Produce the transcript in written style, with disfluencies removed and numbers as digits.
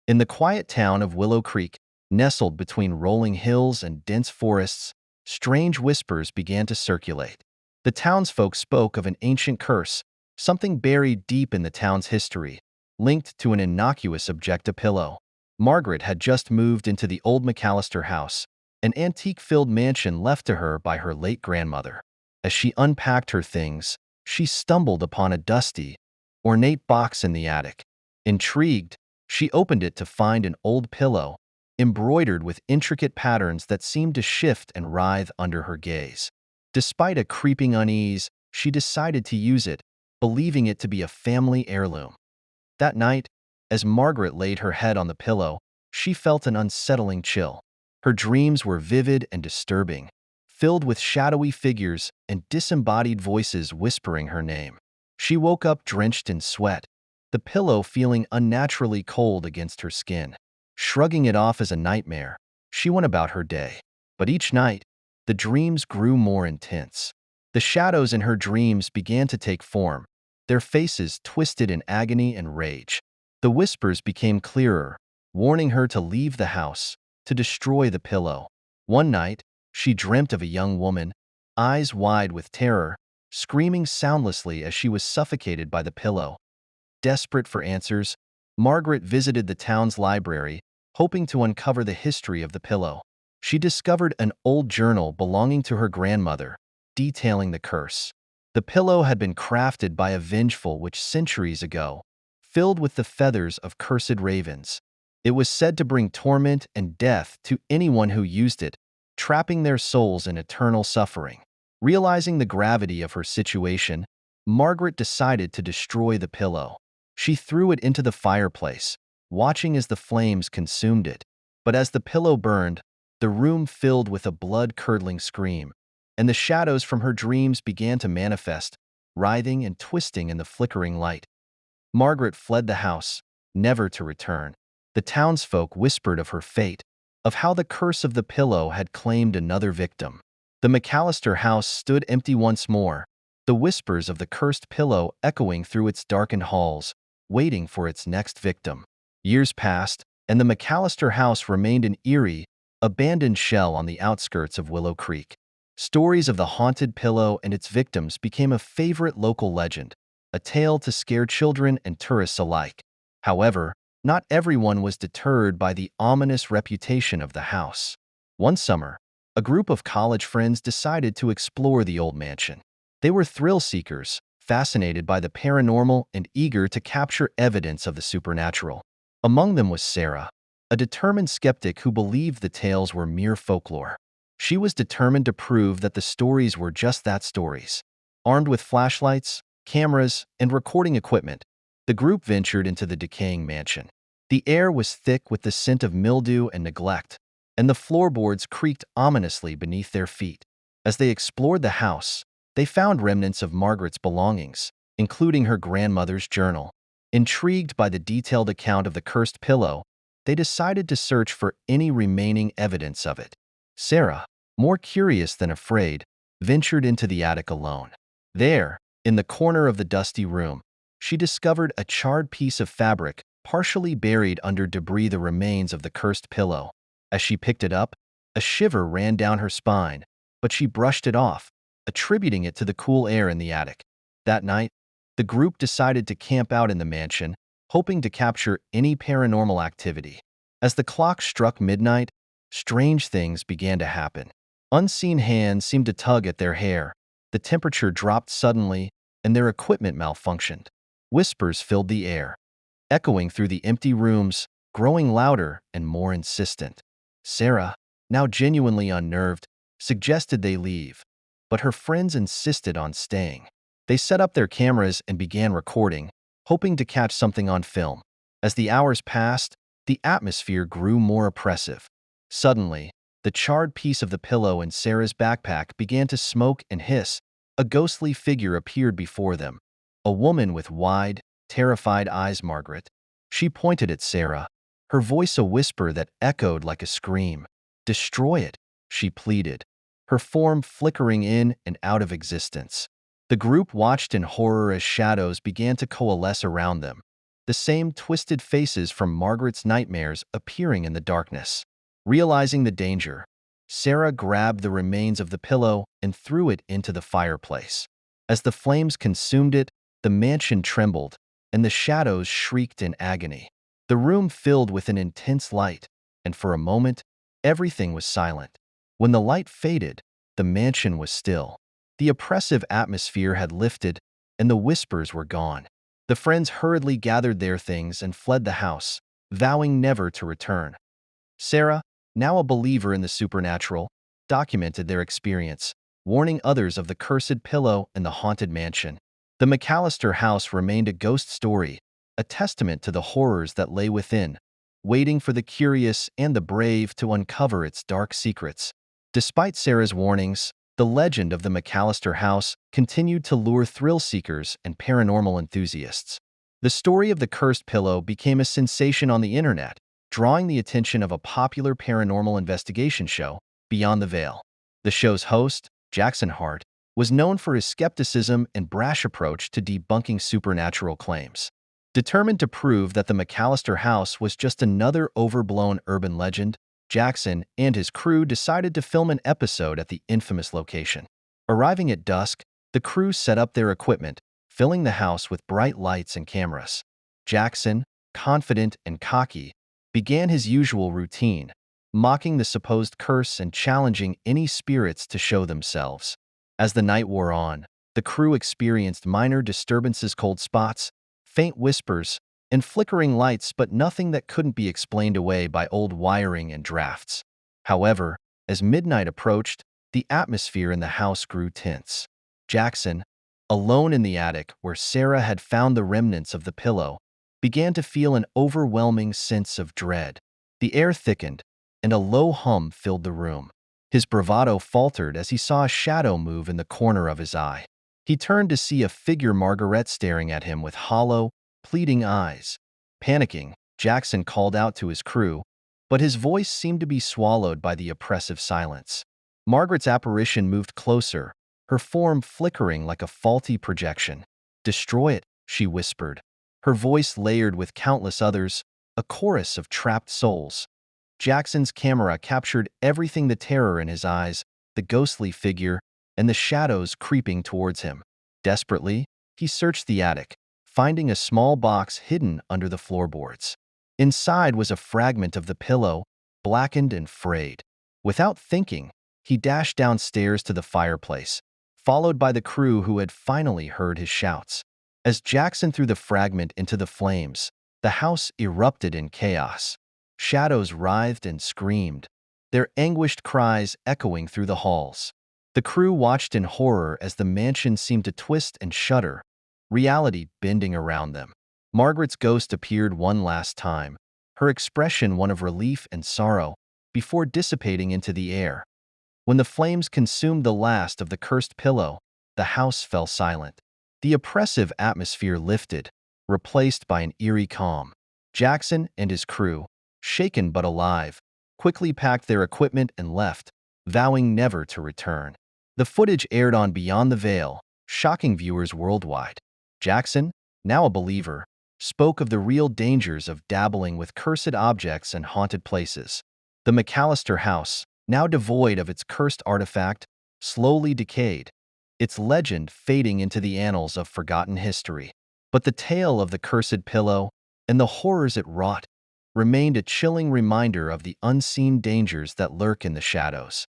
In the quiet town of Willow Creek, nestled between rolling hills and dense forests, strange whispers began to circulate. The townsfolk spoke of an ancient curse, something buried deep in the town's history, linked to an innocuous object, a pillow. Margaret had just moved into the old McAllister house, an antique-filled mansion left to her by her late grandmother. As she unpacked her things, she stumbled upon a dusty, ornate box in the attic. Intrigued, she opened it to find an old pillow, embroidered with intricate patterns that seemed to shift and writhe under her gaze. Despite a creeping unease, she decided to use it, believing it to be a family heirloom. That night, as Margaret laid her head on the pillow, she felt an unsettling chill. Her dreams were vivid and disturbing, filled with shadowy figures and disembodied voices whispering her name. She woke up drenched in sweat, the pillow feeling unnaturally cold against her skin. Shrugging it off as a nightmare, she went about her day. But each night, the dreams grew more intense. The shadows in her dreams began to take form, their faces twisted in agony and rage. The whispers became clearer, warning her to leave the house, to destroy the pillow. One night, she dreamt of a young woman, eyes wide with terror, screaming soundlessly as she was suffocated by the pillow. Desperate for answers, Margaret visited the town's library, hoping to uncover the history of the pillow. She discovered an old journal belonging to her grandmother, detailing the curse. The pillow had been crafted by a vengeful witch centuries ago, filled with the feathers of cursed ravens. It was said to bring torment and death to anyone who used it, trapping their souls in eternal suffering. Realizing the gravity of her situation, Margaret decided to destroy the pillow. She threw it into the fireplace, watching as the flames consumed it. But as the pillow burned, the room filled with a blood-curdling scream, and the shadows from her dreams began to manifest, writhing and twisting in the flickering light. Margaret fled the house, never to return. The townsfolk whispered of her fate, of how the curse of the pillow had claimed another victim. The McAllister house stood empty once more, the whispers of the cursed pillow echoing through its darkened halls, waiting for its next victim. Years passed, and the McAllister house remained an eerie, abandoned shell on the outskirts of Willow Creek. Stories of the haunted pillow and its victims became a favorite local legend, a tale to scare children and tourists alike. However, not everyone was deterred by the ominous reputation of the house. One summer, a group of college friends decided to explore the old mansion. They were thrill-seekers, fascinated by the paranormal and eager to capture evidence of the supernatural. Among them was Sarah, a determined skeptic who believed the tales were mere folklore. She was determined to prove that the stories were just that, stories. Armed with flashlights, cameras, and recording equipment, the group ventured into the decaying mansion. The air was thick with the scent of mildew and neglect, and the floorboards creaked ominously beneath their feet. As they explored the house, they found remnants of Margaret's belongings, including her grandmother's journal. Intrigued by the detailed account of the cursed pillow, they decided to search for any remaining evidence of it. Sarah, more curious than afraid, ventured into the attic alone. There, in the corner of the dusty room, she discovered a charred piece of fabric partially buried under debris, the remains of the cursed pillow. As she picked it up, a shiver ran down her spine, but she brushed it off, attributing it to the cool air in the attic. That night, the group decided to camp out in the mansion, hoping to capture any paranormal activity. As the clock struck midnight, strange things began to happen. Unseen hands seemed to tug at their hair, the temperature dropped suddenly, and their equipment malfunctioned. Whispers filled the air, echoing through the empty rooms, growing louder and more insistent. Sarah, now genuinely unnerved, suggested they leave, but her friends insisted on staying. They set up their cameras and began recording, hoping to catch something on film. As the hours passed, the atmosphere grew more oppressive. Suddenly, the charred piece of the pillow in Sarah's backpack began to smoke and hiss. A ghostly figure appeared before them, a woman with wide, terrified eyes. Margaret. She pointed at Sarah, her voice a whisper that echoed like a scream. "Destroy it," she pleaded, her form flickering in and out of existence. The group watched in horror as shadows began to coalesce around them, the same twisted faces from Margaret's nightmares appearing in the darkness. Realizing the danger, Sarah grabbed the remains of the pillow and threw it into the fireplace. As the flames consumed it, the mansion trembled, and the shadows shrieked in agony. The room filled with an intense light, and for a moment, everything was silent. When the light faded, the mansion was still. The oppressive atmosphere had lifted, and the whispers were gone. The friends hurriedly gathered their things and fled the house, vowing never to return. Sarah, now a believer in the supernatural, documented their experience, warning others of the cursed pillow and the haunted mansion. The McAllister house remained a ghost story, a testament to the horrors that lay within, waiting for the curious and the brave to uncover its dark secrets. Despite Sarah's warnings, the legend of the McAllister house continued to lure thrill-seekers and paranormal enthusiasts. The story of the cursed pillow became a sensation on the internet, drawing the attention of a popular paranormal investigation show, Beyond the Veil. The show's host, Jackson Hart, was known for his skepticism and brash approach to debunking supernatural claims. Determined to prove that the McAllister house was just another overblown urban legend, Jackson and his crew decided to film an episode at the infamous location. Arriving at dusk, the crew set up their equipment, filling the house with bright lights and cameras. Jackson, confident and cocky, began his usual routine, mocking the supposed curse and challenging any spirits to show themselves. As the night wore on, the crew experienced minor disturbances, cold spots, faint whispers, and flickering lights, but nothing that couldn't be explained away by old wiring and drafts. However, as midnight approached, the atmosphere in the house grew tense. Jackson, alone in the attic where Sarah had found the remnants of the pillow, began to feel an overwhelming sense of dread. The air thickened, and a low hum filled the room. His bravado faltered as he saw a shadow move in the corner of his eye. He turned to see a figure, Margaret, staring at him with hollow, pleading eyes. Panicking, Jackson called out to his crew, but his voice seemed to be swallowed by the oppressive silence. Margaret's apparition moved closer, her form flickering like a faulty projection. "Destroy it," she whispered, her voice layered with countless others, a chorus of trapped souls. Jackson's camera captured everything: the terror in his eyes, the ghostly figure, and the shadows creeping towards him. Desperately, he searched the attic, finding a small box hidden under the floorboards. Inside was a fragment of the pillow, blackened and frayed. Without thinking, he dashed downstairs to the fireplace, followed by the crew who had finally heard his shouts. As Jackson threw the fragment into the flames, the house erupted in chaos. Shadows writhed and screamed, their anguished cries echoing through the halls. The crew watched in horror as the mansion seemed to twist and shudder, reality bending around them. Margaret's ghost appeared one last time, her expression one of relief and sorrow, before dissipating into the air. When the flames consumed the last of the cursed pillow, the house fell silent. The oppressive atmosphere lifted, replaced by an eerie calm. Jackson and his crew, shaken but alive, quickly packed their equipment and left, vowing never to return. The footage aired on Beyond the Veil, shocking viewers worldwide. Jackson, now a believer, spoke of the real dangers of dabbling with cursed objects and haunted places. The McAllister house, now devoid of its cursed artifact, slowly decayed, its legend fading into the annals of forgotten history. But the tale of the cursed pillow and the horrors it wrought remained a chilling reminder of the unseen dangers that lurk in the shadows.